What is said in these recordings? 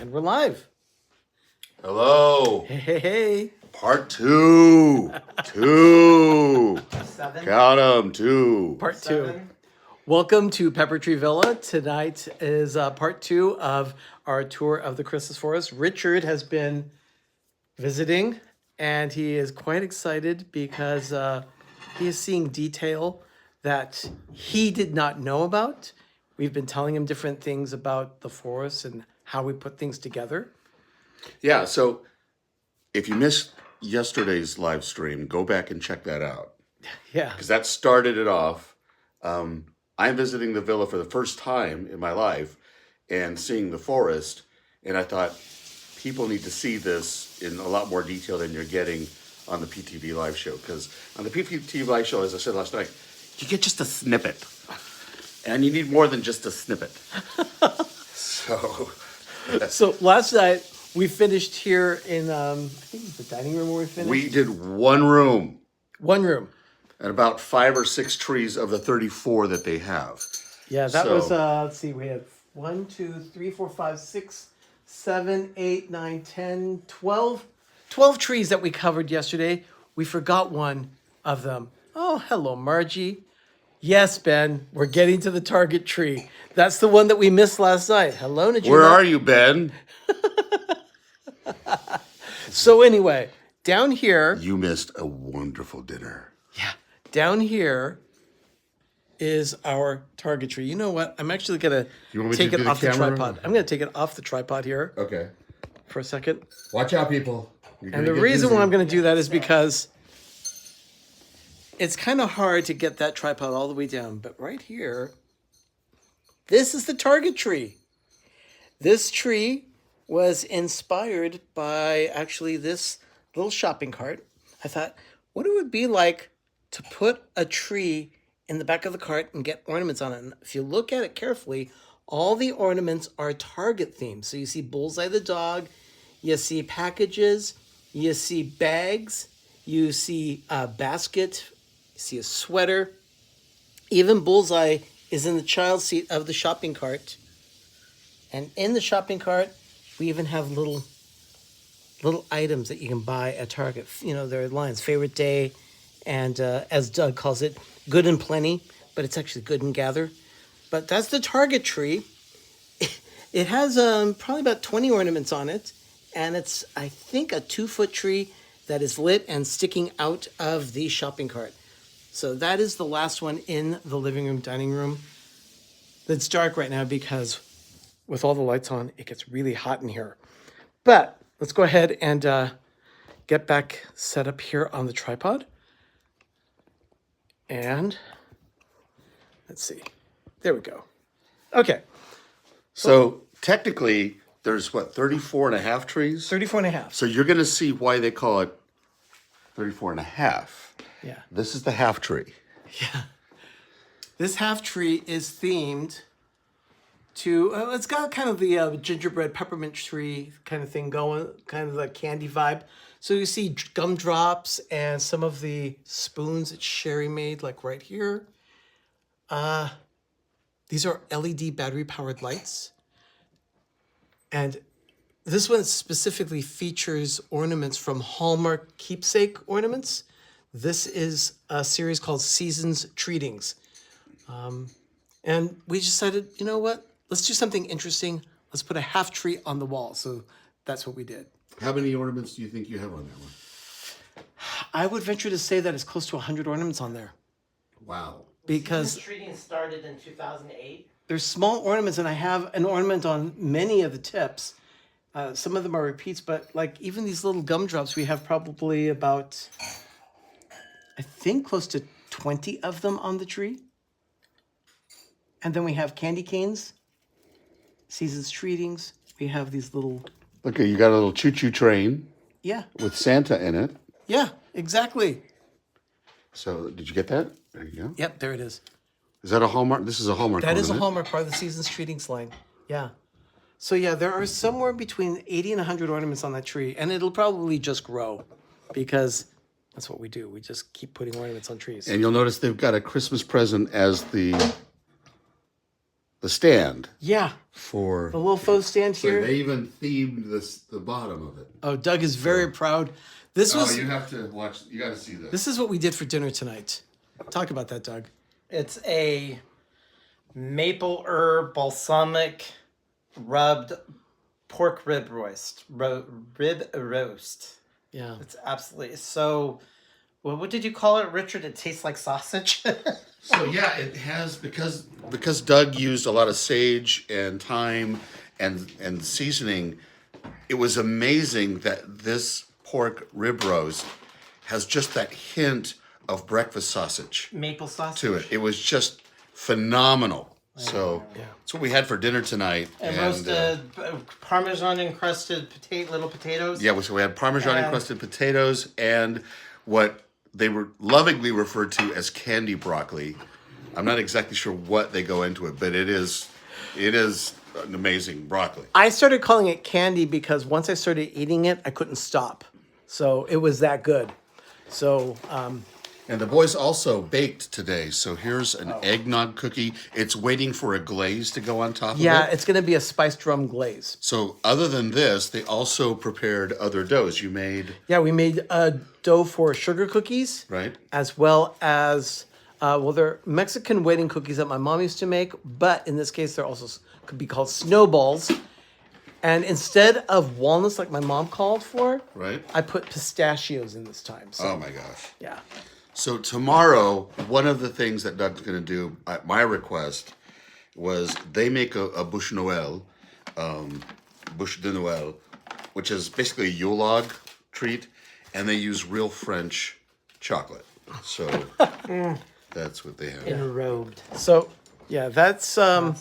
And we're live. Hello. Hey. Part two. Two. 7. Count 'em. Two. Part 7. 2. Welcome to Pepper Tree Villa. Tonight is part 2 of our tour of the Christmas forest. Richard has been visiting, and he is quite excited because he is seeing detail that he did not know about. We've been telling him different things about the forest and how we put things together. Yeah, so if you missed yesterday's live stream, go back and check that out. Yeah. Because that started it off. I'm visiting the villa for the first time in my life and seeing the forest. And I thought, people need to see this in a lot more detail than you're getting on the PTV live show. Because on the PTV live show, as I said last night, you get just a snippet. And you need more than just a snippet. So last night we finished here in, I think it was the dining room where we finished. We did one room. One room. And about 5 or 6 trees of the 34 that they have. Yeah, that So- was, let's see, we had 1, 2, 3, 4, 5, 6, 7, 8, 9, 10, 12. 12 trees that we covered yesterday. We forgot one of them. Oh, hello, Margie. Yes, Ben, we're getting to the target tree. That's the one that we missed last night. Hello, Najima. Where are you, Ben? So anyway, down here, You missed a wonderful dinner. down here is our target tree. You know what? I'm actually going You want to me take to it do the off the camera? tripod. I'm going to take it off the tripod here Okay. for a second. Watch out, people. You're And gonna the get reason why dizzy. I'm going to do that is because it's kind of hard to get that tripod all the way down. But right here, this is the target tree. This tree was inspired by actually this little shopping cart. I thought, what it would be like to put a tree in the back of the cart and get ornaments on it. And if you look at it carefully, all the ornaments are Target themed. So you see Bullseye the dog, you see packages, you see bags, you see a basket, you see a sweater. Even Bullseye is in the child seat of the shopping cart. And in the shopping cart, we even have little items that you can buy at Target. You know, there are lines, favorite day, and as Doug calls it, good and plenty, but it's actually good and gather. But that's the Target tree. It has probably about 20 ornaments on it, and it's, I think, a 2-foot tree that is lit and sticking out of the shopping cart. So that is the last one in the living room, dining room. It's dark right now because with all the lights on, it gets really hot in here. But let's go ahead and get back set up here on the tripod. And let's see. There we go. Okay. So technically, there's 34 and a half trees? 34 and a half. So you're going to see why they call it 34 and a half. Yeah. This is the half tree. This half tree is themed to, it's got kind of the gingerbread peppermint tree kind of thing going, kind of the candy vibe. So you see gumdrops and some of the spoons that Sherry made, like right here. These are LED battery powered lights. And this one specifically features ornaments from Hallmark keepsake ornaments. This is a series called Seasons Treatings. And we decided, you know what? Let's do something interesting. Let's put a half tree on the wall. So that's what we did. How many ornaments do you think you have on that one? I would venture to say that it's close to 100 ornaments on there. Wow. Because This treating started in 2008. there's small ornaments, and I have an ornament on many of the tips. Some of them are repeats, but like even these little gumdrops, we have probably about, I think, close to 20 of them on the tree. And then we have candy canes, Seasons Treatings. We have these little, Look, you got a little choo-choo train yeah, with Santa in it. yeah, exactly. So did you get that? There you go. Yep, there it is. Is that a Hallmark? This is a Hallmark That is a ornament. Hallmark part of the Seasons Treatings line. Yeah. So yeah, there are somewhere between 80 and 100 ornaments on that tree, and it'll probably just grow because that's what we do. We just keep putting ornaments on trees. And you'll notice they've got a Christmas present as the the stand Yeah, for the little faux stand So here. they even themed the bottom of it. Oh, Doug is very proud. This was. you have to watch. You got to see this. This is what we did for dinner tonight. Talk about that, Doug. It's a maple herb balsamic rubbed pork rib roast. Rib roast. Yeah. It's absolutely so. Well, what did you call it, Richard? It tastes like sausage. So yeah, it has because Doug used a lot of sage and thyme and seasoning. It was amazing that this pork rib roast has just that hint of breakfast sausage Maple sausage. to it. It was just phenomenal. So that's what we had for dinner tonight. And roasted Parmesan encrusted little potatoes. Yeah, so we had Parmesan encrusted potatoes and what they were lovingly referred to as candy broccoli. I'm not exactly sure what they go into it, but it is an amazing broccoli. I started calling it candy because once I started eating it, I couldn't stop. So it was that good. So And the boys also baked today. So here's an eggnog cookie. It's waiting for a glaze to go on top of it. yeah, it's going to be a spiced rum glaze. So other than this, they also prepared other doughs. You made, Yeah, we made a dough for sugar cookies, right? as well as they're Mexican wedding cookies that my mom used to make, but in this case, they're also could be called snowballs. And instead of walnuts like my mom called for, Right. I put pistachios in this time. So Oh my gosh. yeah. So tomorrow, one of the things that Doug's going to do, at my request, was they make a bûche Noel, bûche de Noel, which is basically a Yule log treat, and they use real French chocolate. So that's what they have. Enrobed. So yeah, that's I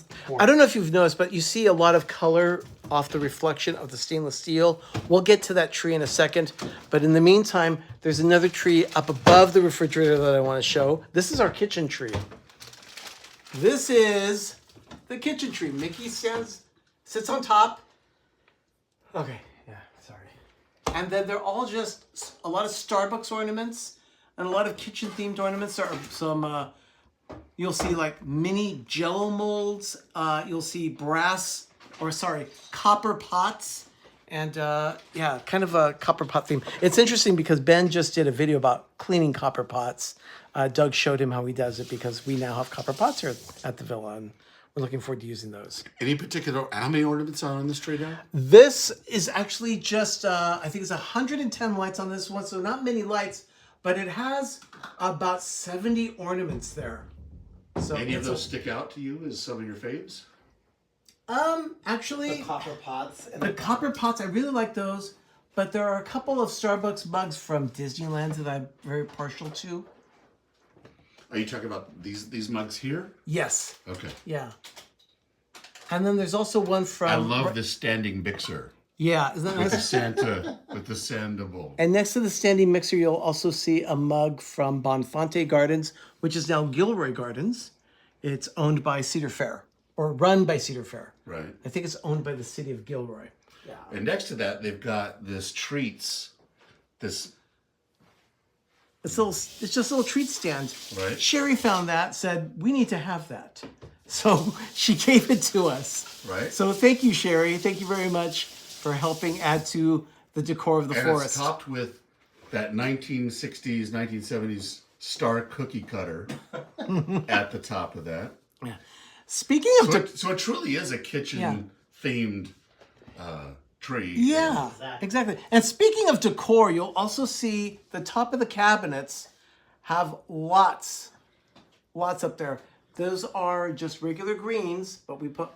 don't know if you've noticed, but you see a lot of color off the reflection of the stainless steel. We'll get to that tree in a second, but in the meantime, there's another tree up above the refrigerator that I want to show. This is our kitchen tree. This is the kitchen tree. Mickey sits on top. Okay, yeah, sorry. And then they're all just a lot of Starbucks ornaments and a lot of kitchen themed ornaments. There are some you'll see like mini jello molds. You'll see copper pots. And kind of a copper pot theme. It's interesting because Ben just did a video about cleaning copper pots. Doug showed him how he does it because we now have copper pots here at the villa, and we're looking forward to using those. Any particular, how many ornaments are on this tree now? This is actually just, I think it's 110 lights on this one, so not many lights, but it has about 70 ornaments there. So Any of those stick out to you as some of your faves? Actually, The copper pots. And the copper pots, I really like those, but there are a couple of Starbucks mugs from Disneyland that I'm very partial to. Are you talking about these mugs here? Yes, Okay. yeah. And then there's also one from... I love this standing mixer Yeah, isn't that with the nice? Santa bowl. And next to the standing mixer, you'll also see a mug from Bonfante Gardens, which is now Gilroy Gardens. It's owned by Cedar Fair, or run by Cedar Fair. Right. I think it's owned by the city of Gilroy. And next to that, they've got this treats. It's just a little treat stand. Right. Sherry found that, said, we need to have that. So she gave it to us. Right. So thank you, Sherry. Thank you very much for helping add to the decor of the And forest. it's topped with that 1960s, 1970s star cookie cutter at the top of that. Speaking of... So it truly is a kitchen-themed tree. Yeah, exactly. And speaking of decor, you'll also see the top of the cabinets have lots up there. Those are just regular greens, but we put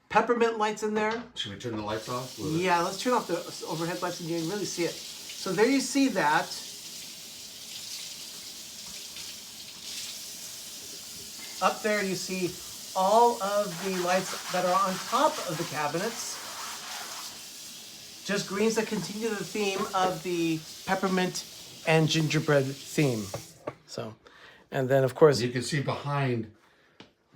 peppermint lights in there. Should we turn the lights off? Yeah, let's turn off the overhead lights and you can really see it. So there you see that. Up there you see all of the lights that are on top of the cabinets. Just greens that continue the theme of the peppermint and gingerbread theme. So, and then of course... You can see behind,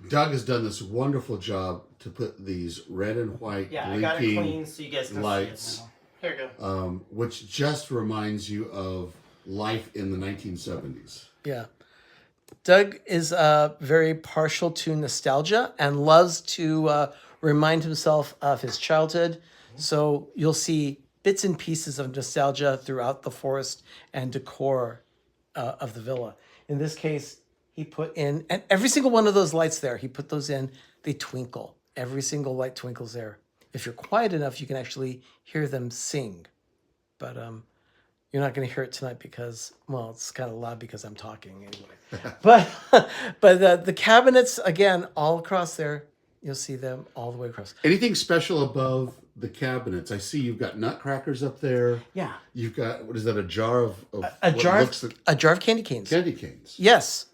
Doug has done this wonderful job to put these red and white I got it blinking clean so you guys can lights, see it now. Here you go. which just reminds you of life in the 1970s. Yeah. Doug is very partial to nostalgia and loves to remind himself of his childhood. So you'll see bits and pieces of nostalgia throughout the forest and decor of the villa. In this case, he put in, and every single one of those lights there, he put those in, they twinkle. Every single light twinkles there. If you're quiet enough, you can actually hear them sing. But you're not going to hear it tonight because, well, it's kind of loud because I'm talking anyway. but the cabinets, again, all across there, you'll see them all the way across. Anything special above the cabinets? I see you've got nutcrackers up there. Yeah. You've got, what is that, a jar of A what jar, looks like a jar of candy canes. candy canes? Yes,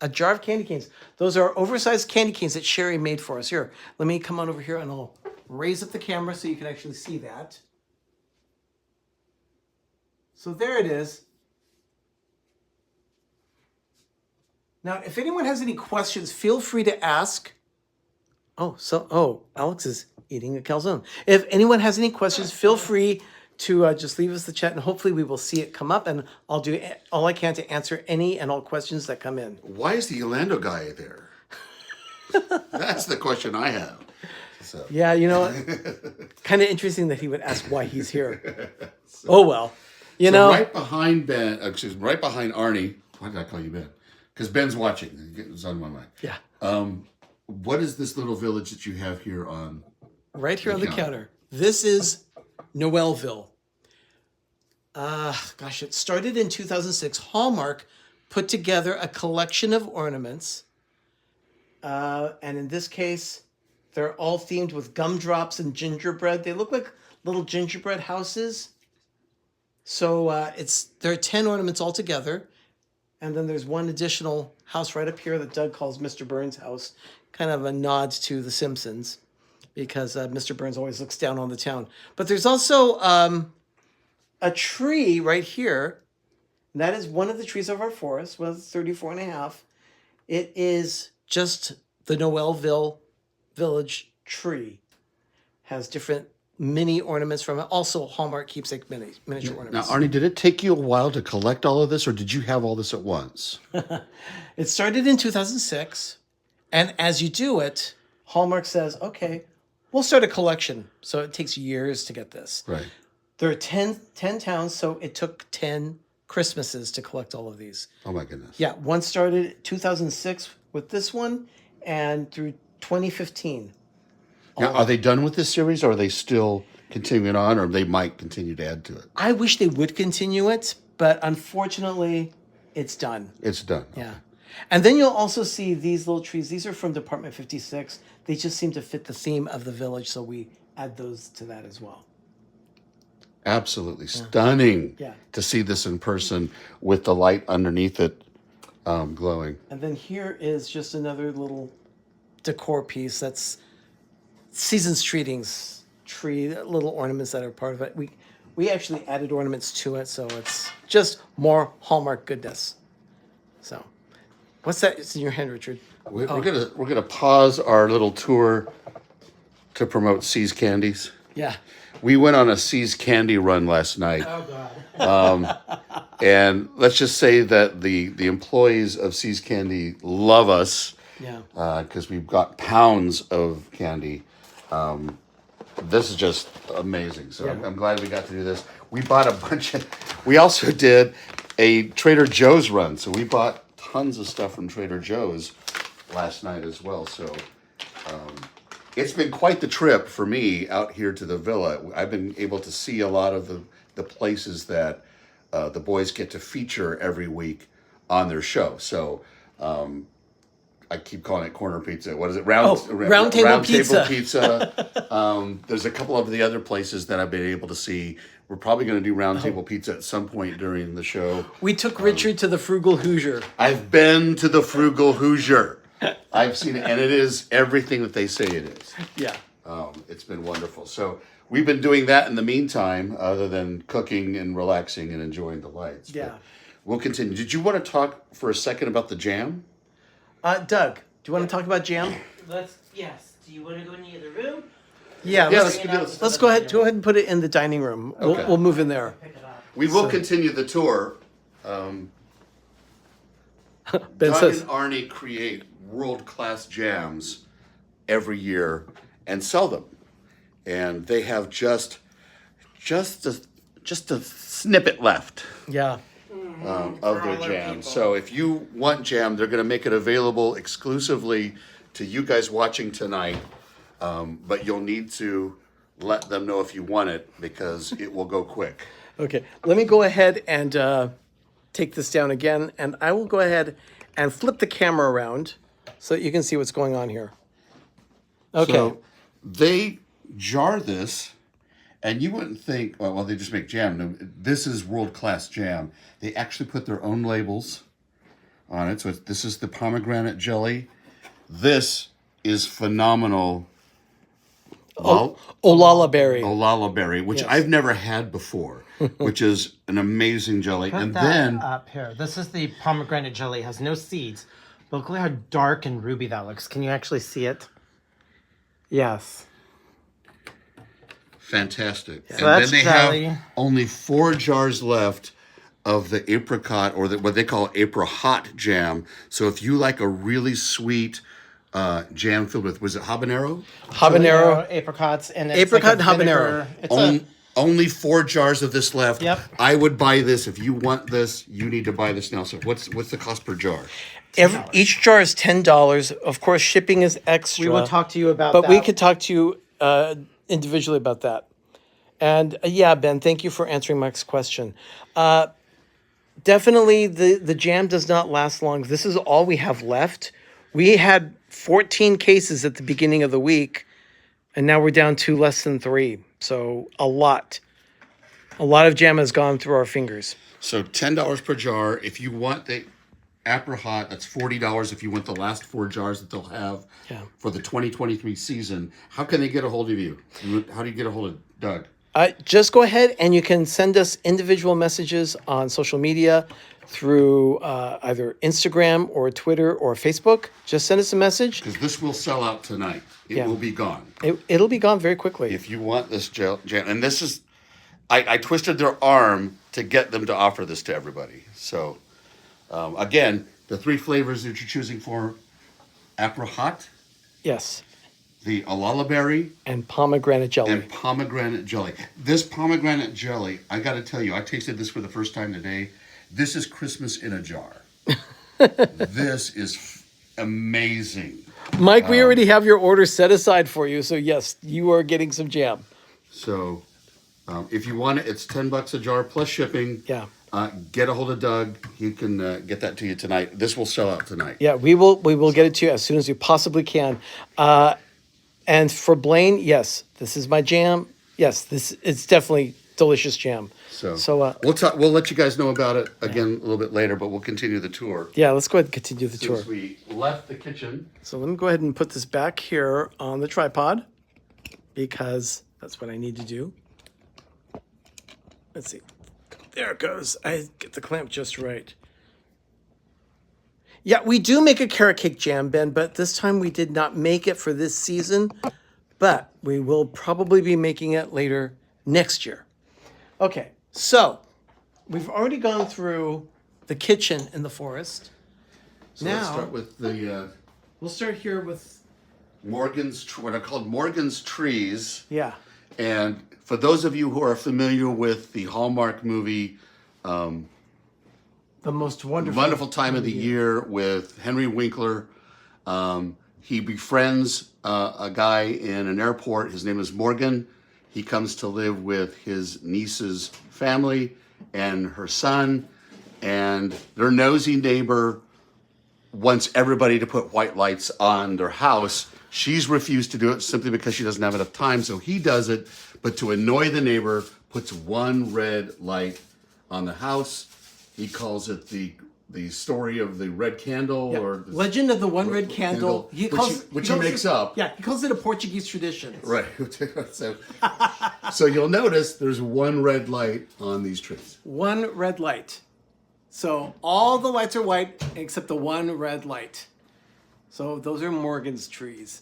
a jar of candy canes. Those are oversized candy canes that Sherry made for us. Here, let me come on over here and I'll raise up the camera so you can actually see that. So there it is. Now, if anyone has any questions, feel free to ask. Alex is eating a calzone. If anyone has any questions, feel free to just leave us the chat, and hopefully we will see it come up, and I'll do all I can to answer any and all questions that come in. Why is the Orlando guy there? That's the question I have. So. Yeah, you know, kind of interesting that he would ask why he's here. Oh well, you know. Right behind right behind Arnie. Why did I call you Ben? Because Ben's watching. It's on my mind. Yeah. What is this little village that you have here on? Right here on the counter. This is Noel Ville. It started in 2006. Hallmark put together a collection of ornaments. And in this case, they're all themed with gumdrops and gingerbread. They look like little gingerbread houses. So there are 10 ornaments altogether. And then there's one additional house right up here that Doug calls Mr. Burns' house. Kind of a nod to The Simpsons, because Mr. Burns always looks down on the town. But there's also a tree right here. And that is one of the trees of our forest, was 34 and a half. It is just the Noel Ville Village tree. Has different mini ornaments from it. Also, Hallmark keepsake miniature Now, ornaments. Arnie, did it take you a while to collect all of this, or did you have all this at once? It started in 2006. And as you do it, Hallmark says, okay, we'll start a collection. So it takes years to get this. Right. There are 10 towns, so it took 10 Christmases to collect all of these. Oh, my goodness. Yeah, one started 2006 with this one, and through 2015. Now, are they done with this series, or are they still continuing on, or they might continue to add to it? I wish they would continue it, but unfortunately, it's done. It's done. Yeah. And then you'll also see these little trees. These are from Department 56. They just seem to fit the theme of the village, so we add those to that as well. Absolutely stunning Yeah. to see this in person with the light underneath it glowing. And then here is just another little decor piece that's Season's Treating's tree, little ornaments that are part of it. We actually added ornaments to it, so it's just more Hallmark goodness. So, what's that? It's in your hand, Richard. We're gonna pause our little tour to promote See's Candies. Yeah. We went on a See's Candy run last night. Oh God. And let's just say that the employees of See's Candy love us. Yeah. Because we've got pounds of candy. This is just amazing. So Yeah. I'm glad we got to do this. We bought a bunch of. We also did a Trader Joe's run. So we bought tons of stuff from Trader Joe's last night as well. So it's been quite the trip for me out here to the villa. I've been able to see a lot of the places that the boys get to feature every week on their show. So I keep calling it corner pizza. What is it? Round table pizza. Table pizza. There's a couple of the other places that I've been able to see. We're probably going to do round table pizza at some point during the show. We took Richard to the Frugal Hoosier. I've been to the Frugal Hoosier. I've seen it, and it is everything that they say it is. Yeah. It's been wonderful. So we've been doing that in the meantime, other than cooking and relaxing and enjoying the lights. Yeah. But we'll continue. Did you want to talk for a second about the jam? Doug, do you want to talk about jam? Yes. Do you want to go in the other room? Yeah. Yeah, Let's go ahead. Go ahead and put it in the dining room. Okay. We'll move in there. Pick it up. We will continue the tour. Ben Doug says, and Arnie create world-class jams every year and sell them, and they have just a snippet left yeah. of their jam. So if you want jam, they're going to make it available exclusively to you guys watching tonight. But you'll need to let them know if you want it because it will go quick. Okay, let me go ahead and take this down again, and I will go ahead and flip the camera around so that you can see what's going on here. Okay. So they jar this, and you wouldn't think, well, they just make jam. No, this is world-class jam. They actually put their own labels on it. So this is the pomegranate jelly. This is phenomenal. Olala berry. Olala berry, which Yes. I've never had before, which is an amazing jelly. Put And that then up here. This is the pomegranate jelly. It has no seeds. But look at how dark and ruby that looks. Can you actually see it? Yes. fantastic. So And that's then they jelly. have only 4 jars left of the apricot, or what they call apricot jam. So if you like a really sweet jam filled with, was it habanero? Habanero. Apricots, and it's Apricot like a and vinegar. habanero. It's Only 4 jars of this left. Yep. I would buy this. If you want this, you need to buy this now. So what's the cost per jar? Each jar is $10. Of course, shipping is extra. we will talk to you about but that. we could talk to you individually about that. And yeah, Ben, thank you for answering Mike's question. Definitely, the jam does not last long. This is all we have left. We had 14 cases at the beginning of the week, and now we're down to less than 3. So a lot of jam has gone through our fingers. So $10 per jar. If you want the apricot, that's $40 if you want the last 4 jars that they'll have for the 2023 season. How can they get a hold of you? How do you get a hold of Doug? Just go ahead and you can send us individual messages on social media through either Instagram or Twitter or Facebook. Just send us a message. Because this will sell out tonight. It will be gone. It'll be gone very quickly. If you want this jam, and this is, I twisted their arm to get them to offer this to everybody. So, again, the 3 flavors that you're choosing for: apricot, Yes. the olala berry, And pomegranate jelly. and pomegranate jelly. This pomegranate jelly, I got to tell you, I tasted this for the first time today. This is Christmas in a jar. This is amazing. Mike, we already have your order set aside for you. So yes, you are getting some jam. So, if you want it, it's $10 a jar plus shipping. Yeah. Get a hold of Doug. He can get that to you tonight. This will sell out tonight. Yeah, we will get it to you as soon as we possibly can. And for Blaine, yes, this is my jam. Yes, it's definitely delicious jam. So we'll let you guys know about it again a little bit later, but we'll continue the tour. Yeah, let's go ahead and continue the tour. Since we left the kitchen. So let me go ahead and put this back here on the tripod because that's what I need to do. Let's see. There it goes. I get the clamp just right. Yeah, we do make a carrot cake jam, Ben, but this time we did not make it for this season, but we will probably be making it later next year. Okay, so we've already gone through the kitchen in the forest. So Now- let's start with the We'll start here with, what are called Morgan's trees. yeah. And for those of you who are familiar with the Hallmark movie, The most wonderful. Wonderful Time of the Year with Henry Winkler, he befriends a guy in an airport. His name is Morgan. He comes to live with his niece's family and her son, and their nosy neighbor wants everybody to put white lights on their house. She's refused to do it simply because she doesn't have enough time, so he does it, but to annoy the neighbor, puts one red light on the house. He calls it the story of the red candle, Yeah. or the Legend of the One Red Candle. which he makes up. Yeah, he calls it a Portuguese tradition. Right. So you'll notice there's one red light on these trees. One red light. So all the lights are white except the one red light. So those are Morgan's trees.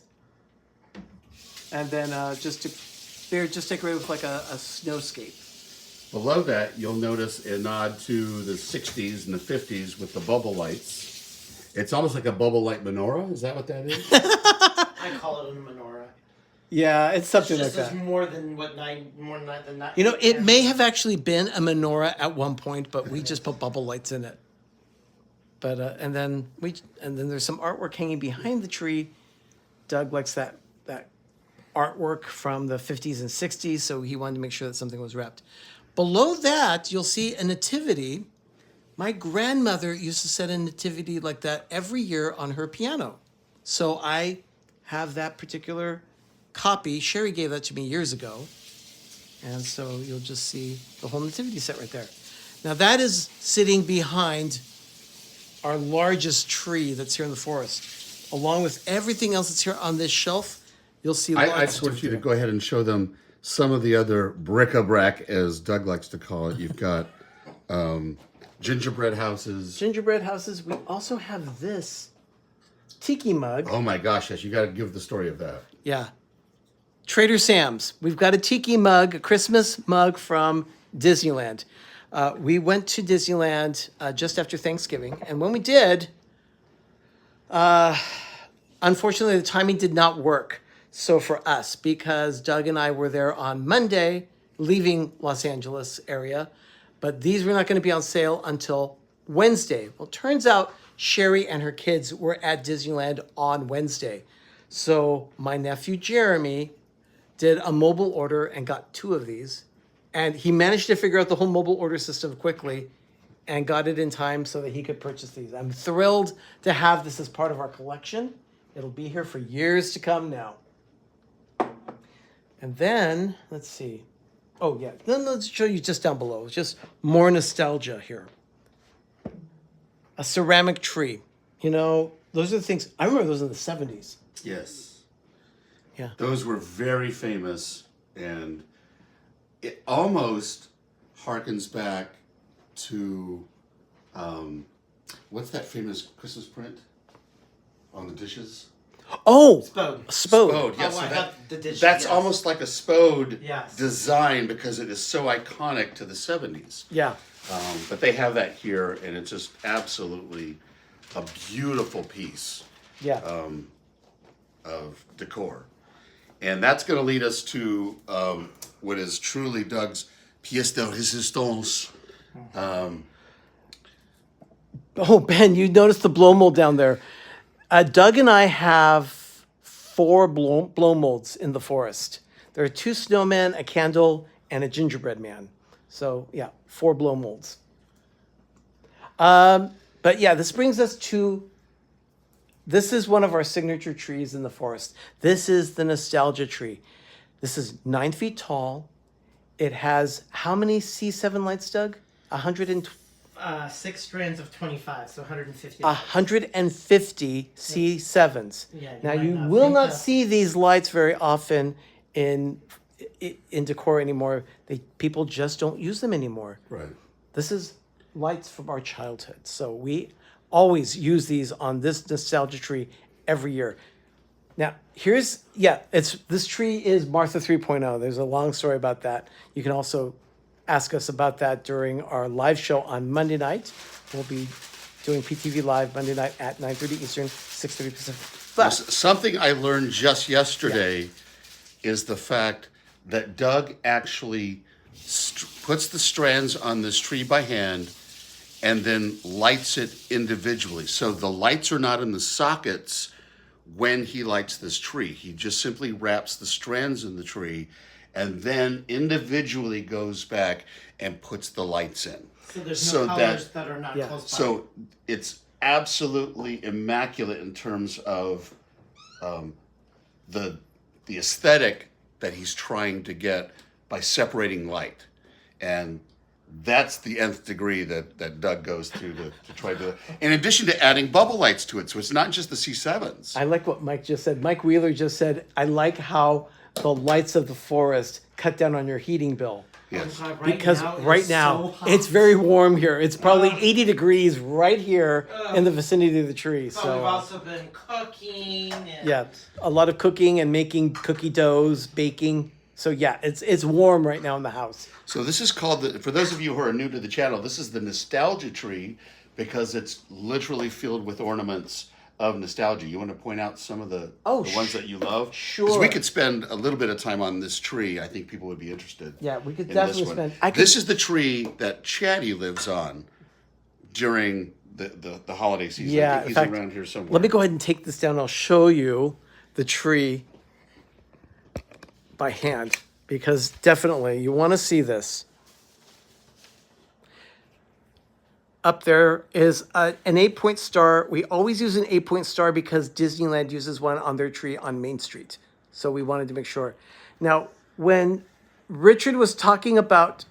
And then they're just decorated with like a snowscape. Below that, you'll notice a nod to the 60s and the 50s with the bubble lights. It's almost like a bubble light menorah. Is that what that is? I call it a menorah. Yeah, it's something like It's just that. more than what more than that. You know, it may have actually been a menorah at one point, but we just put bubble lights in it. But and then there's some artwork hanging behind the tree. Doug likes that artwork from the 50s and 60s, so he wanted to make sure that something was wrapped. Below that, you'll see a nativity. My grandmother used to set a nativity like that every year on her piano. So I have that particular copy. Sherry gave that to me years ago. And so you'll just see the whole nativity set right there. Now that is sitting behind our largest tree that's here in the forest. Along with everything else that's here on this shelf, you'll see lots I just want you to go ahead and show them some of the other bric-a-brac, as Doug likes to call it. You've got gingerbread houses. gingerbread houses. We also have this tiki mug. Oh my gosh, yes, you got to give the story of that. Yeah. Trader Sam's. We've got a tiki mug, a Christmas mug from Disneyland. We went to Disneyland just after Thanksgiving, and when we did, unfortunately, the timing did not work. So for us, because Doug and I were there on Monday, leaving Los Angeles area, but these were not going to be on sale until Wednesday. Well, it turns out Sherry and her kids were at Disneyland on Wednesday. So my nephew Jeremy did a mobile order and got 2 of these. And he managed to figure out the whole mobile order system quickly and got it in time so that he could purchase these. I'm thrilled to have this as part of our collection. It'll be here for years to come now. And then, let's see. Oh, yeah. Then let's show you just down below. It's just more nostalgia here. A ceramic tree. You know, those are the things. I remember those in the 70s. Yes. Yeah. Those were very famous, and it almost harkens back to what's that famous Christmas print on the dishes? Oh, Spode. Spode. Yeah, Oh, so I that- have the dish, that's yes. almost like a Spode Yes. design because it is so iconic to the 70s. Yeah. But they have that here, and it's just absolutely a beautiful piece Yeah. of decor. And that's going to lead us to what is truly Doug's pièce de résistance. Oh, Ben, you noticed the blow mold down there. Doug and I have 4 blow molds in the forest. There are 2 snowmen, a candle, and a gingerbread man. So, yeah, 4 blow molds. But yeah, this brings us to, this is one of our signature trees in the forest. This is the nostalgia tree. This is 9 feet tall. It has how many C7 lights, Doug? 6 strands of 25, so 150. 150 C7s. Yeah, you Now might you not will think not that. see these lights very often in decor anymore. People just don't use them anymore. Right. This is lights from our childhood. So we always use these on this nostalgia tree every year. Now, this tree is Martha 3.0. There's a long story about that. You can also ask us about that during our live show on Monday night. We'll be doing PTV Live Monday night at 9:30 Eastern, 6:30 Pacific. But Something I learned just yesterday is the fact that Doug actually puts the strands on this tree by hand and then lights it individually. So the lights are not in the sockets when he lights this tree. He just simply wraps the strands in the tree and then individually goes back and puts the lights in. So there's so no colors that are not close by. So it's absolutely immaculate in terms of the aesthetic that he's trying to get by separating light. And that's the nth degree that Doug goes to try to, in addition to adding bubble lights to it. So it's not just the C7s. I like what Mike just said. Mike Wheeler just said, I like how the lights of the forest cut down on your heating bill. Yes. God, Because it right is now, so hot. it's very warm here. It's probably 80 degrees right here in the vicinity of the tree. But So we've also been cooking. And yeah, a lot of cooking and making cookie doughs, baking. So yeah, it's warm right now in the house. So this is called, for those of you who are new to the channel, this is the nostalgia tree, because it's literally filled with ornaments of nostalgia. You want to point out some of the ones that you love? sure. Because we could spend a little bit of time on this tree. I think people would be interested. Yeah, we could in definitely this one. spend. This is the tree that Chatty lives on during the holiday season. Yeah, I in think he's fact, around here somewhere. Let me go ahead and take this down. I'll show you the tree by hand because definitely you want to see this. Up there is an 8-point star. We always use an 8-point star because Disneyland uses one on their tree on Main Street. So we wanted to make sure. Now, when Richard was talking about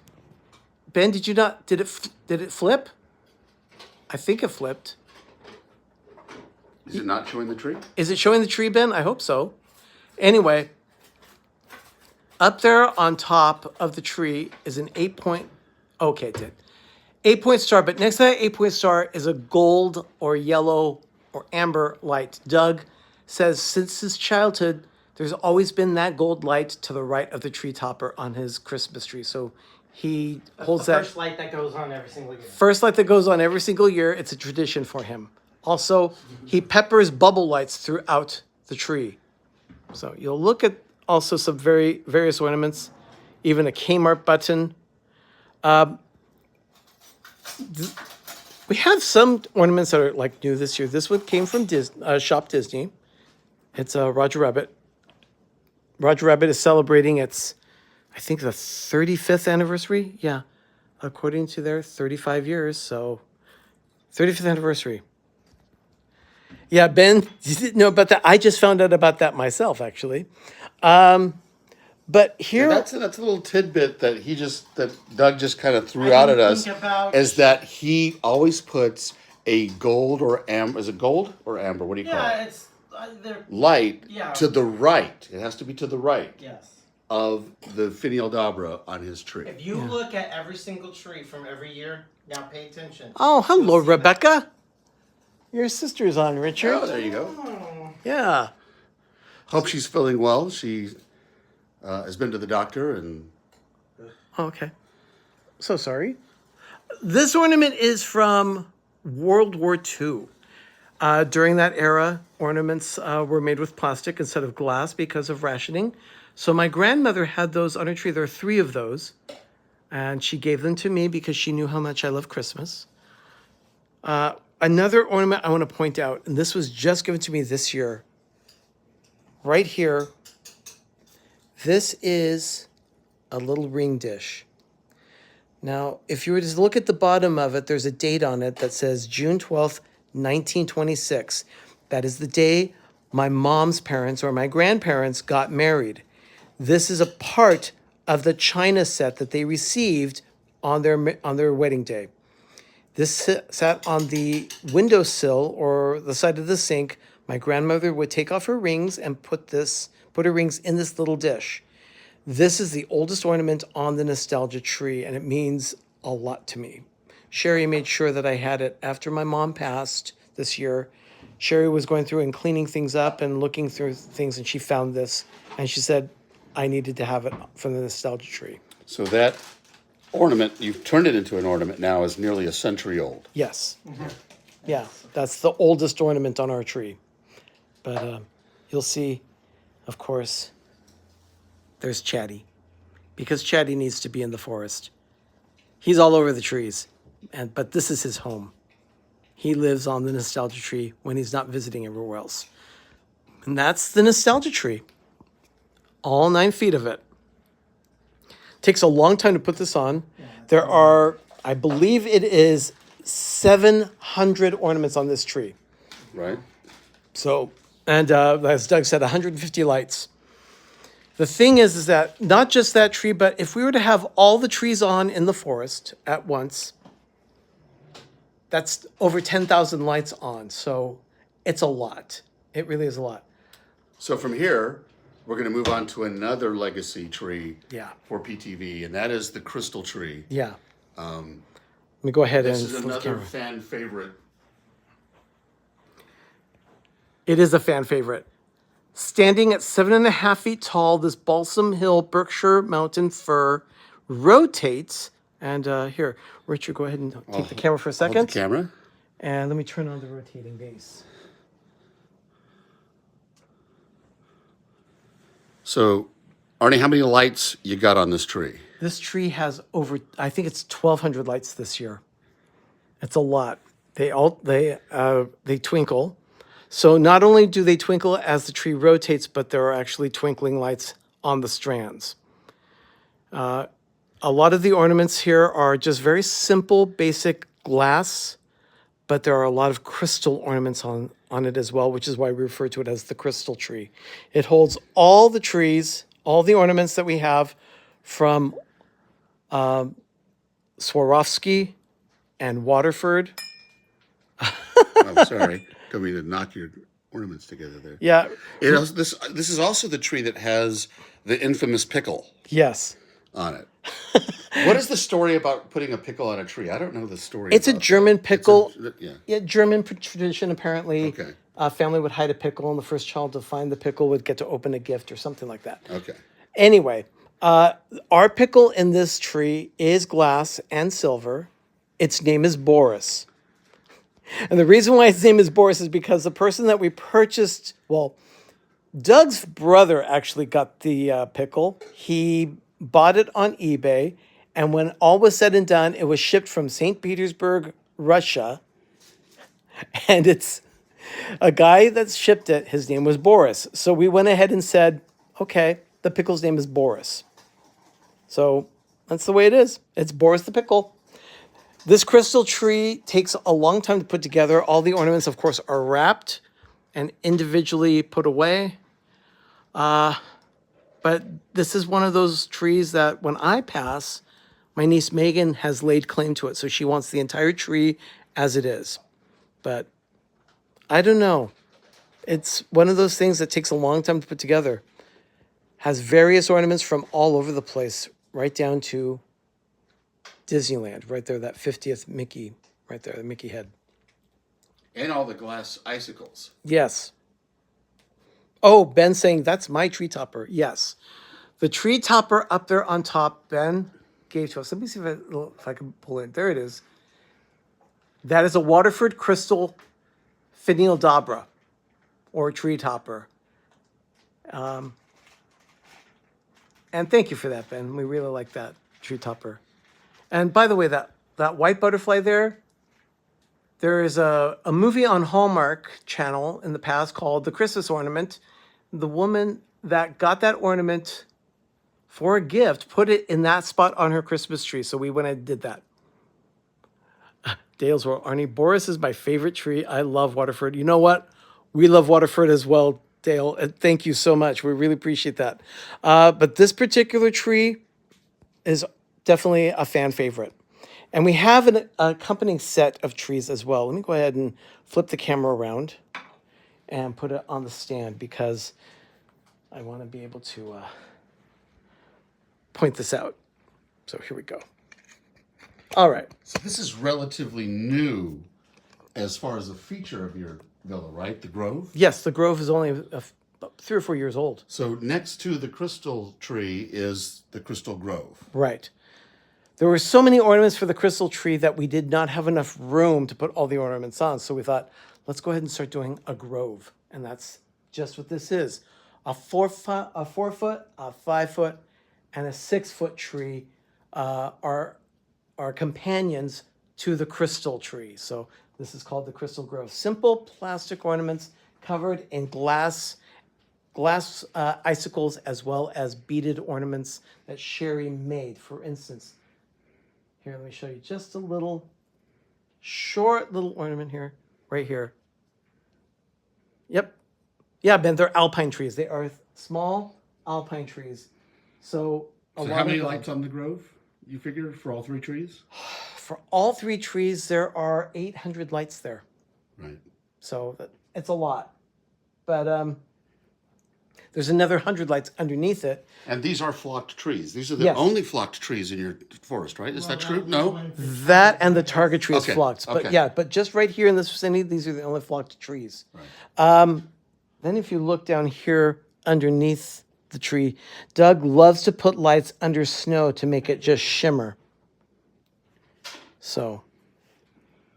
Ben, did it flip? I think it flipped. Is it not showing the tree? Is it showing the tree, Ben? I hope so. Anyway, up there on top of the tree is an 8-point. Okay, it did. 8-point star, but next to that 8-point star is a gold or yellow or amber light. Doug says since his childhood, there's always been that gold light to the right of the tree topper on his Christmas tree. So he holds that First light that goes on every single year. first light that goes on every single year. It's a tradition for him. Also, he peppers bubble lights throughout the tree. So you'll look at also some various ornaments, even a Kmart button. We have some ornaments that are like new this year. This one came from Shop Disney. It's Roger Rabbit. Roger Rabbit is celebrating its, I think, the 35th anniversary. Yeah, according to their 35 years. So 35th anniversary. Yeah, Ben, you didn't know about that. I just found out about that myself, actually. But here, That's a little tidbit that Doug just kind of threw out at us, think about- is that he always puts a gold or amber. Is it gold or amber? What do you call Yeah, it? it's they're Light Yeah. to the right. It has to be to the right yes. of the finial dabra on his tree. If you look at every single tree from every year, now pay attention. oh, hello, You'll see that- Rebecca. Your sister's on, Richard. Oh, there you go. Yeah. Hope she's feeling well. She has been to the doctor and Okay. So sorry. This ornament is from World War II. During that era, ornaments were made with plastic instead of glass because of rationing. So my grandmother had those on her tree. There are 3 of those. And she gave them to me because she knew how much I love Christmas. Another ornament I want to point out, and this was just given to me this year. Right here, this is a little ring dish. Now, if you were to look at the bottom of it, there's a date on it that says June 12th, 1926. That is the day my mom's parents or my grandparents got married. This is a part of the china set that they received on their wedding day. This sat on the windowsill or the side of the sink. My grandmother would take off her rings and put her rings in this little dish. This is the oldest ornament on the nostalgia tree, and it means a lot to me. Sherry made sure that I had it after my mom passed this year. Sherry was going through and cleaning things up and looking through things, and she found this, and she said I needed to have it from the nostalgia tree. so that ornament, you've turned it into an ornament now, is nearly a century old. Yes. Yeah, that's the oldest ornament on our tree. But you'll see, of course, there's Chatty. Because Chatty needs to be in the forest. He's all over the trees, but this is his home. He lives on the nostalgia tree when he's not visiting everywhere else. And that's the nostalgia tree. All 9 feet of it. Takes a long time to put this on. There are, I believe it is 700 ornaments on this tree. Right? So, and as Doug said, 150 lights. The thing is that not just that tree, but if we were to have all the trees on in the forest at once, that's over 10,000 lights on. So it's a lot. It really is a lot. So from here, we're going to move on to another legacy tree Yeah. for PTV, and that is the crystal tree. Yeah. Let me go ahead This and is flip the another camera. fan favorite. It is a fan favorite. Standing at 7.5 feet tall, this Balsam Hill Berkshire Mountain fir rotates. And here, Richard, go ahead and take the camera for a Hold the second. camera. And let me turn on the rotating base. So, Arnie, how many lights you got on this tree? This tree has over, I think it's 1,200 lights this year. It's a lot. They twinkle. So not only do they twinkle as the tree rotates, but there are actually twinkling lights on the strands. A lot of the ornaments here are just very simple, basic glass, but there are a lot of crystal ornaments on it as well, which is why we refer to it as the crystal tree. It holds all the trees, all the ornaments that we have from Swarovski and Waterford. I'm sorry. Don't mean to knock your ornaments together there. Yeah, This is also the tree that has the infamous pickle yes. on it. What is the story about putting a pickle on a tree? I don't know the story. It's a about German that. pickle. Yeah. Yeah, German tradition apparently. Okay. A family would hide a pickle, and the first child to find the pickle would get to open a gift or something like that. Okay. Anyway, our pickle in this tree is glass and silver. Its name is Boris. And the reason why its name is Boris is because the person that we purchased, well, Doug's brother actually got the pickle. He bought it on eBay. And when all was said and done, it was shipped from St. Petersburg, Russia. And it's a guy that shipped it. His name was Boris. So we went ahead and said, okay, the pickle's name is Boris. So that's the way it is. It's Boris the pickle. This crystal tree takes a long time to put together. All the ornaments, of course, are wrapped and individually put away. But this is one of those trees that when I pass, my niece Megan has laid claim to it. So she wants the entire tree as it is. But I don't know. It's one of those things that takes a long time to put together. Has various ornaments from all over the place, right down to Disneyland, right there, that 50th Mickey, right there, the Mickey head. And all the glass icicles. Yes. Oh, Ben's saying that's my tree topper. Yes. The tree topper up there on top, Ben gave to us. Let me see if I can pull it. There it is. That is a Waterford Crystal Finial Dobra, or tree topper. And thank you for that, Ben. We really like that tree topper. And by the way, that white butterfly there is a movie on Hallmark Channel in the past called The Christmas Ornament. The woman that got that ornament for a gift put it in that spot on her Christmas tree. So we went and did that. Dale's World. Arnie, Boris is my favorite tree. I love Waterford. You know what? We love Waterford as well, Dale. Thank you so much. We really appreciate that. But this particular tree is definitely a fan favorite. And we have an accompanying set of trees as well. Let me go ahead and flip the camera around and put it on the stand because I want to be able to point this out. So here we go. All right. So this is relatively new as far as the feature of your villa, right? The Grove? Yes, the Grove is only about 3 or 4 years old. So next to the crystal tree is the Crystal Grove. Right. There were so many ornaments for the crystal tree that we did not have enough room to put all the ornaments on. So we thought, let's go ahead and start doing a grove. And that's just what this is. A 4 foot, a 5 foot, and a 6 foot tree are companions to the crystal tree. So this is called the Crystal Grove. Simple plastic ornaments covered in glass icicles, as well as beaded ornaments that Sherry made. For instance, here, let me show you just a short little ornament here, right here. Yep. Yeah, Ben, they're alpine trees. They are small alpine trees. So So how many lights on the Grove, you figured, for all 3 trees? For all 3 trees, there are 800 lights there. Right. So it's a lot. But there's another 100 lights underneath it. And these are flocked trees. These are the Yes. only flocked trees in your forest, right? Is that true? No? That and the target tree is Okay, flocked. But okay. yeah, but just right here in this vicinity, these are the only flocked trees. Right. Then if you look down here underneath the tree, Doug loves to put lights under snow to make it just shimmer. So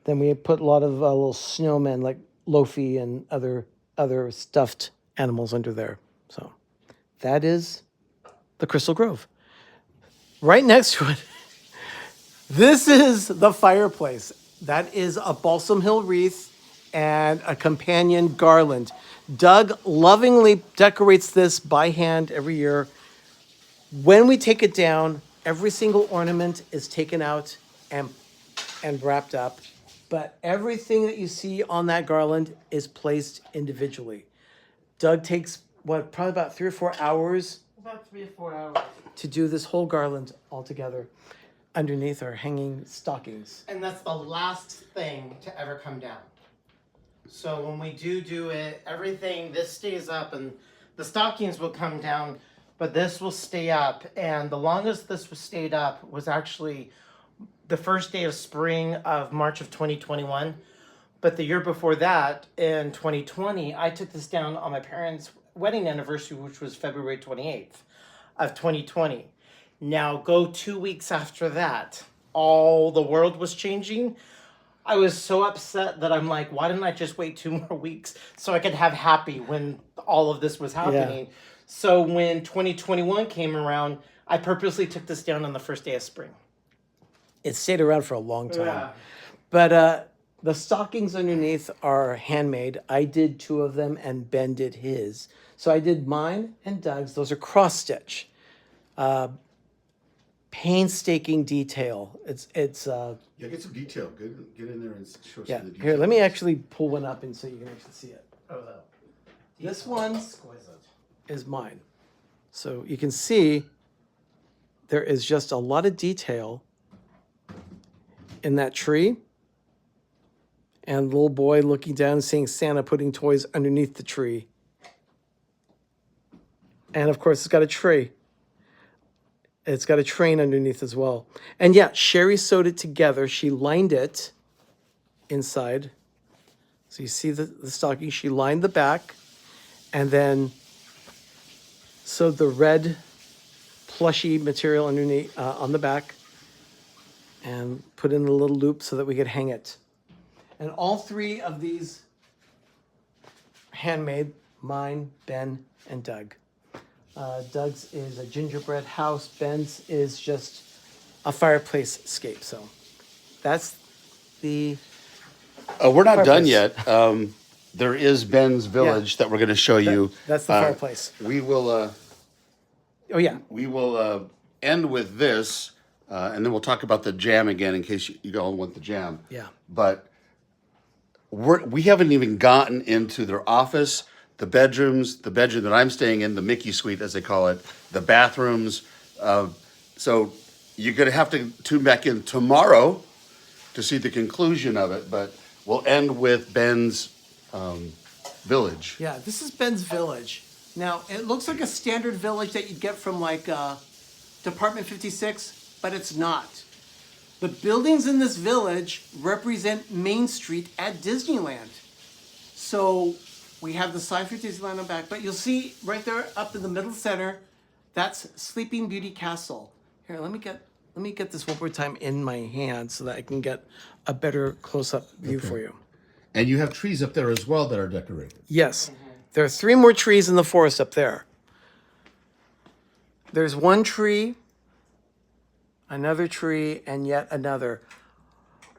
Then we put a lot of little snowmen like Lofi and other stuffed animals under there. So that is the Crystal Grove. Right next to it, this is the fireplace. That is a balsam hill wreath and a companion garland. Doug lovingly decorates this by hand every year. When we take it down, every single ornament is taken out and wrapped up. But everything that you see on that garland is placed individually. Doug takes, probably about 3 or 4 hours About 3 or 4 hours. to do this whole garland all together underneath our hanging stockings. And that's the last thing to ever come down. So when we do it, everything, this stays up and the stockings will come down, but this will stay up. And the longest this was stayed up was actually the first day of spring of March of 2021. But the year before that, in 2020, I took this down on my parents' wedding anniversary, which was February 28th of 2020. Now go 2 weeks after that, all the world was changing. I was so upset that I'm like, why didn't I just wait 2 more weeks so I could have happy when all of this was happening? Yeah. So when 2021 came around, I purposely took this down on the first day of spring. It stayed around for a long time. Yeah. But the stockings underneath are handmade. I did 2 of them and Ben did his. So I did mine and Doug's. Those are cross stitch. Painstaking detail. It's Yeah, get some detail. Get in there and show yeah. some of the details. Here, let me actually pull one up and so you can actually see it. Oh, no. This one Exquisite. is mine. So you can see there is just a lot of detail in that tree. And little boy looking down and seeing Santa putting toys underneath the tree. And of course, it's got a tree. It's got a train underneath as well. And yeah, Sherry sewed it together. She lined it inside. So you see the stocking. She lined the back and then sewed the red plushy material underneath on the back and put in a little loop so that we could hang it. And all 3 of these handmade, mine, Ben, and Doug. Doug's is a gingerbread house. Ben's is just a fireplace scape. So that's the... We're not done Fireplace. yet. There is Ben's Village that we're going to show you. That's the fireplace. We will Oh, yeah. end with this, and then we'll talk about the jam again in case you all want the jam. Yeah. But we haven't even gotten into their office, the bedrooms, the bedroom that I'm staying in, the Mickey Suite as they call it, the bathrooms. So you're going to have to tune back in tomorrow to see the conclusion of it. But we'll end with Ben's village. Yeah, this is Ben's Village. Now, it looks like a standard village that you'd get from like Department 56, but it's not. The buildings in this village represent Main Street at Disneyland. So we have the sign for Disneyland on the back, but you'll see right there up in the middle center, that's Sleeping Beauty Castle. Here, let me get this one more time in my hand so that I can get a better close-up view for you. And you have trees up there as well that are decorated. Yes, there are 3 more trees in the forest up there. There's one tree, another tree, and yet another.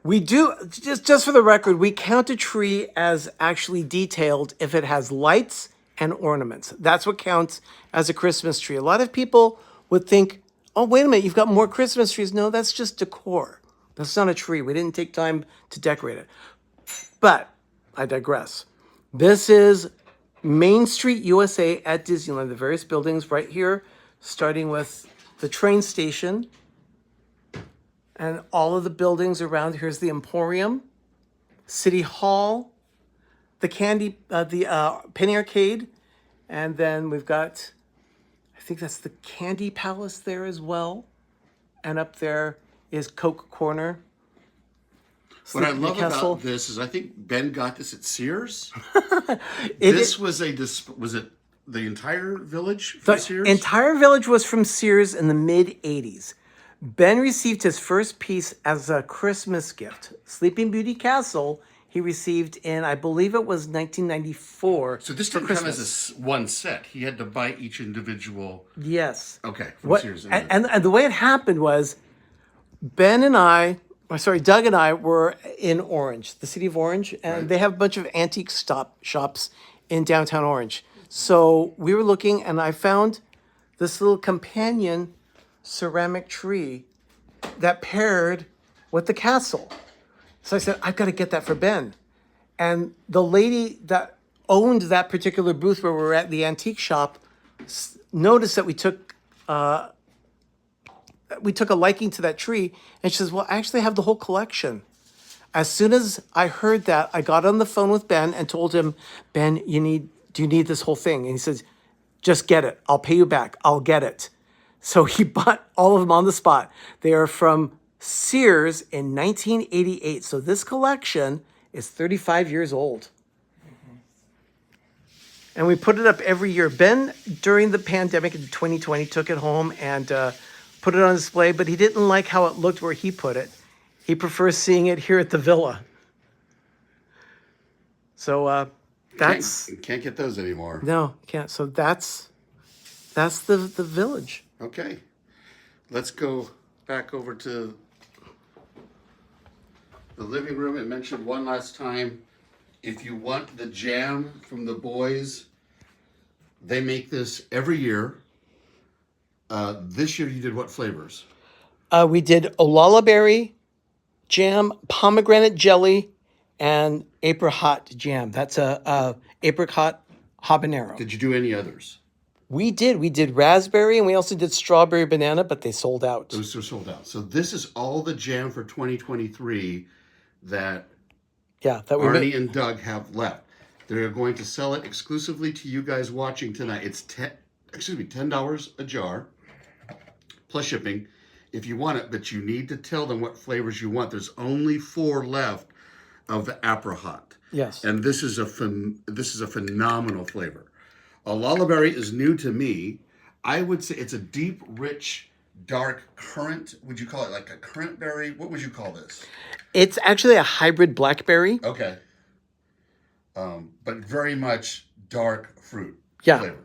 We do, just for the record, we count a tree as actually detailed if it has lights and ornaments. That's what counts as a Christmas tree. A lot of people would think, oh, wait a minute, you've got more Christmas trees. No, that's just decor. That's not a tree. We didn't take time to decorate it. But I digress. This is Main Street, USA at Disneyland. The various buildings right here, starting with the train station and all of the buildings around. Here's the Emporium, City Hall, the Penny Arcade, and then we've got, I think that's the Candy Palace there as well. And up there is Coke Corner. What I love Castle. about this is I think Ben got this at Sears. Was was it the entire village the from Sears? entire village was from Sears in the mid 80s. Ben received his first piece as a Christmas gift. Sleeping Beauty Castle he received in, I believe it was 1994. So this for didn't come Christmas. as one set. He had to buy each individual. Yes. Okay. From What, Sears and the way it happened was Doug and I were in Orange, the city of Orange, and Right. they have a bunch of antique shops in downtown Orange. So we were looking, and I found this little companion ceramic tree that paired with the castle. So I said, I've got to get that for Ben. And the lady that owned that particular booth where we were at the antique shop noticed that we took a liking to that tree, and she says, well, I actually have the whole collection. As soon as I heard that, I got on the phone with Ben and told him, Ben, do you need this whole thing? And he says, just get it. I'll pay you back. I'll get it. So he bought all of them on the spot. They are from Sears in 1988. So this collection is 35 years old. And we put it up every year. Ben, during the pandemic in 2020, took it home and put it on display, but he didn't like how it looked where he put it. He prefers seeing it here at the villa. So that's... Can't get those anymore. No, can't. So that's the village. Okay. Let's go back over to the living room. It mentioned one last time, if you want the jam from the boys, they make this every year. This year you did what flavors? We did Olala berry jam, pomegranate jelly, and apricot jam. That's a apricot habanero. Did you do any others? We did raspberry, and we also did strawberry banana, but they sold out. Those are sold out. So this is all the jam for 2023 that Yeah, that we Arnie made. and Doug have left. They're going to sell it exclusively to you guys watching tonight. It's $10 a jar plus shipping if you want it, but you need to tell them what flavors you want. There's only 4 left of the apricot. Yes. And this is a phenomenal flavor. A lullaberry is new to me. I would say it's a deep, rich, dark currant. Would you call it like a currant berry? What would you call this? It's actually a hybrid blackberry. Okay. But very much dark fruit Yeah. flavor.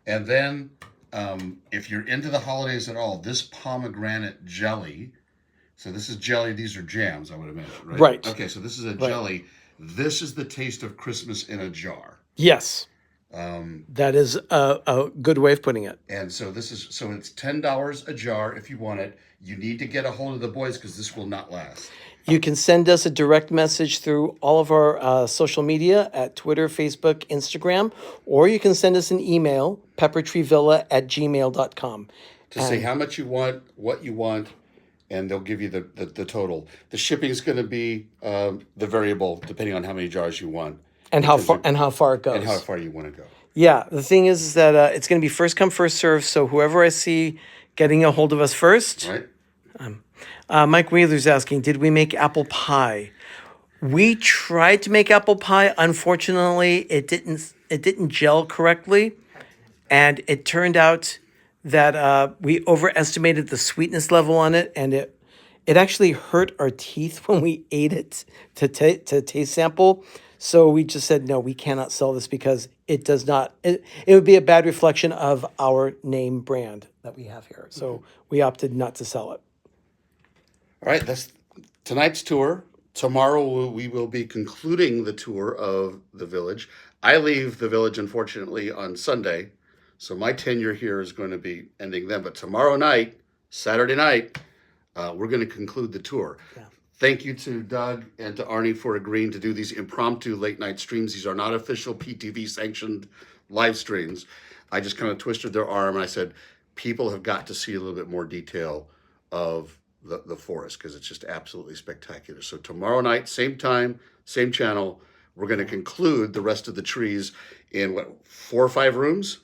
And then, if you're into the holidays at all, this pomegranate jelly. So this is jelly. These are jams, I would imagine, right? Right. Okay, so this is a jelly. This is the taste of Christmas in a jar. Yes. That is a good way of putting it. And so it's $10 a jar if you want it. You need to get a hold of the boys because this will not last. You can send us a direct message through all of our social media at Twitter, Facebook, Instagram, or you can send us an email, peppertreevilla@gmail.com. To say how much you want, what you want, and they'll give you the total. The shipping is going to be the variable depending on how many jars you want. And how far it goes. And how far you want to go. Yeah, the thing is that it's going to be first come, first serve. So whoever I see getting a hold of us first. Right? Mike Wheeler's asking, did we make apple pie? We tried to make apple pie. Unfortunately, it didn't gel correctly, and it turned out that we overestimated the sweetness level on it, and it actually hurt our teeth when we ate it to taste sample. So we just said, no, we cannot sell this because it does not. It would be a bad reflection of our name brand that we have here. So we opted not to sell it. All right, that's tonight's tour. Tomorrow we will be concluding the tour of the village. I leave the village, unfortunately, on Sunday. So my tenure here is going to be ending then. But tomorrow night, Saturday night, we're going to conclude the tour. Yeah. Thank you to Doug and to Arnie for agreeing to do these impromptu late night streams. These are not official PTV sanctioned live streams. I just kind of twisted their arm and I said, people have got to see a little bit more detail of the forest because it's just absolutely spectacular. So tomorrow night, same time, same channel, we're going to conclude the rest of the trees in 4 or 5 rooms?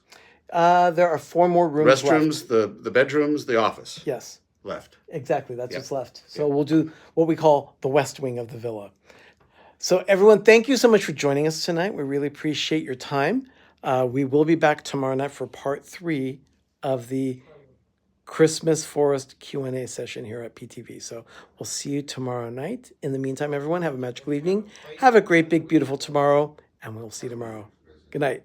There are 4 more rooms Restrooms, left. the bedrooms, the office. Yes. Left. Exactly. That's what's left. So we'll do what we call the west wing of the villa. So everyone, thank you so much for joining us tonight. We really appreciate your time. We will be back tomorrow night for part 3 of the Christmas Forest Q&A session here at PTV. So we'll see you tomorrow night. In the meantime, everyone, have a magical evening. Have a great, big, beautiful tomorrow, and we'll see you tomorrow. Good night.